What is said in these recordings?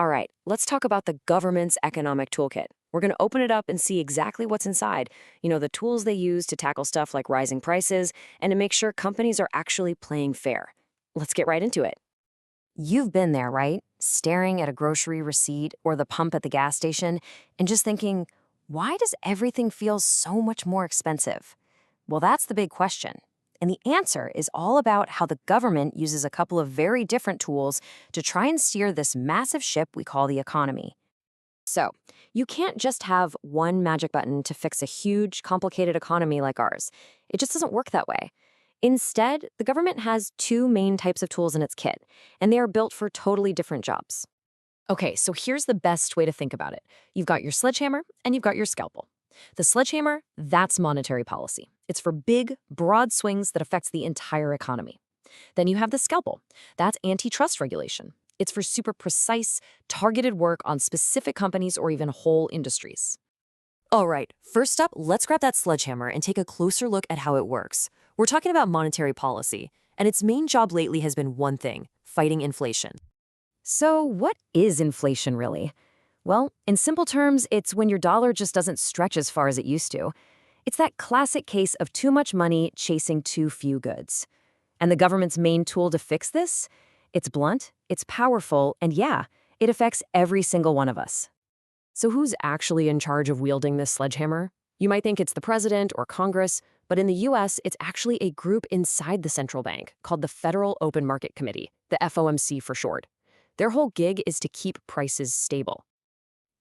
All right, let's talk about the government's economic toolkit. We're going to open it up and see exactly what's inside. The tools they use to tackle stuff like rising prices and to make sure companies are actually playing fair. Let's get right into it. You've been there, right? Staring at a grocery receipt or the pump at the gas station and just thinking, why does everything feel so much more expensive? Well, that's the big question. And the answer is all about how the government uses a couple of very different tools to try and steer this massive ship we call the economy. So, you can't just have one magic button to fix a huge, complicated economy like ours. It just doesn't work that way. Instead, the government has two main types of tools in its kit, and they are built for totally different jobs. Okay, so here's the best way to think about it. You've got your sledgehammer and you've got your scalpel. The sledgehammer, that's monetary policy. It's for big, broad swings that affects the entire economy. Then you have the scalpel. That's antitrust regulation. It's for super precise, targeted work on specific companies or even whole industries. All right, first up, let's grab that sledgehammer and take a closer look at how it works. We're talking about monetary policy, and its main job lately has been one thing: fighting inflation. So what is inflation really? Well, in simple terms, it's when your dollar just doesn't stretch as far as it used to. It's that classic case of too much money chasing too few goods. And the government's main tool to fix this? It's blunt, it's powerful, and yeah, it affects every single one of us. So who's actually in charge of wielding this sledgehammer? You might think it's the president or Congress, but in the US, it's actually a group inside the central bank called the Federal Open Market Committee, the FOMC for short. Their whole gig is to keep prices stable.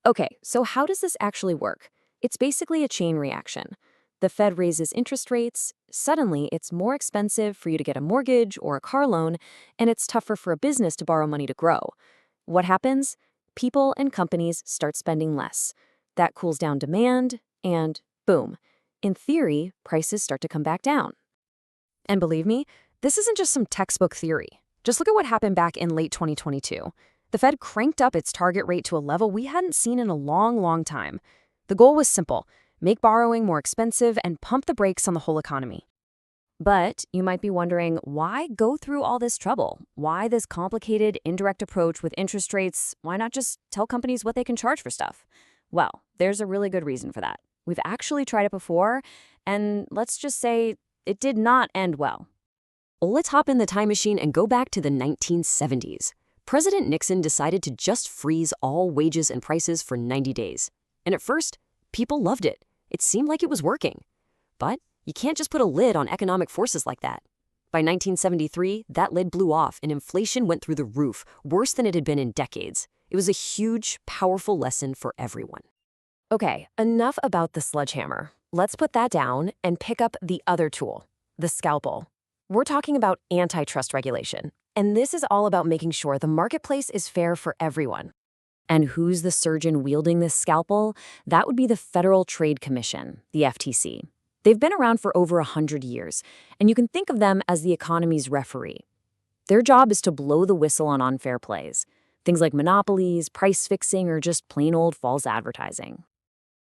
Okay, so how does this actually work? It's basically a chain reaction. The Fed raises interest rates, suddenly it's more expensive for you to get a mortgage or a car loan, and it's tougher for a business to borrow money to grow. What happens? People and companies start spending less. That cools down demand, and boom. In theory, prices start to come back down. And believe me, this isn't just some textbook theory. Just look at what happened back in late 2022. The Fed cranked up its target rate to a level we hadn't seen in a long time. The goal was simple: make borrowing more expensive and pump the brakes on the whole economy. But you might be wondering, why go through all this trouble? Why this complicated, indirect approach with interest rates? Why not just tell companies what they can charge for stuff? Well, there's a really good reason for that. We've actually tried it before, and let's just say it did not end well. Let's hop in the time machine and go back to the 1970s. President Nixon decided to just freeze all wages and prices for 90 days. And at first, people loved it. It seemed like it was working. But you can't just put a lid on economic forces like that. By 1973, that lid blew off and inflation went through the roof, worse than it had been in decades. It was a huge, powerful lesson for everyone. Okay, enough about the sledgehammer. Let's put that down and pick up the other tool, the scalpel. We're talking about antitrust regulation, and this is all about making sure the marketplace is fair for everyone. And who's the surgeon wielding this scalpel? That would be the Federal Trade Commission, the FTC. They've been around for over 100 years, and you can think of them as the economy's referee. Their job is to blow the whistle on unfair plays, things like monopolies, price fixing, or just plain old false advertising.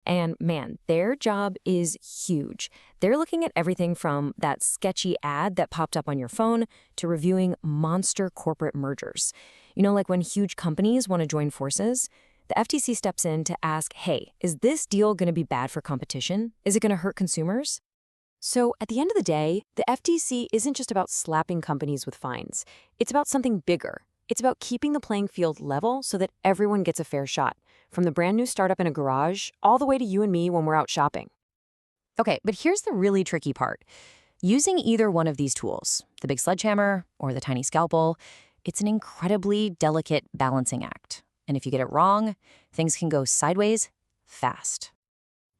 And man, their job is huge. They're looking at everything from that sketchy ad that popped up on your phone to reviewing monster corporate mergers. Like when huge companies want to join forces, the FTC steps in to ask, hey, is this deal going to be bad for competition? Is it going to hurt consumers? So at the end of the day, the FTC isn't just about slapping companies with fines. It's about something bigger. It's about keeping the playing field level so that everyone gets a fair shot, from the brand new startup in a garage all the way to you and me when we're out shopping. Okay, but here's the really tricky part. Using either one of these tools, the big sledgehammer or the tiny scalpel, it's an incredibly delicate balancing act. And if you get it wrong, things can go sideways fast.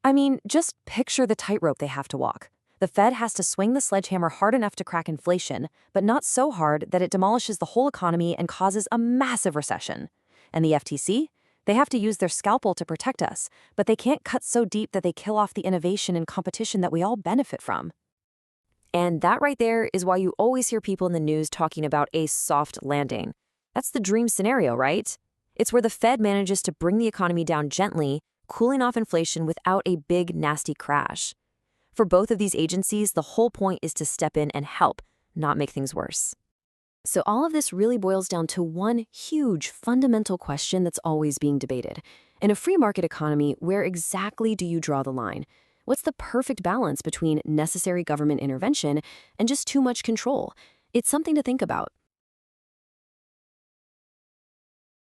I mean, just picture the tightrope they have to walk. The Fed has to swing the sledgehammer hard enough to crack inflation, but not so hard that it demolishes the whole economy and causes a massive recession. And the FTC? They have to use their scalpel to protect us, but they can't cut so deep that they kill off the innovation and competition that we all benefit from. And that right there is why you always hear people in the news talking about a soft landing. That's the dream scenario, right? It's where the Fed manages to bring the economy down gently, cooling off inflation without a big, nasty crash. For both of these agencies, the whole point is to step in and help, not make things worse. So all of this really boils down to one huge fundamental question that's always being debated. In a free market economy, where exactly do you draw the line? What's the perfect balance between necessary government intervention and just too much control? It's something to think about.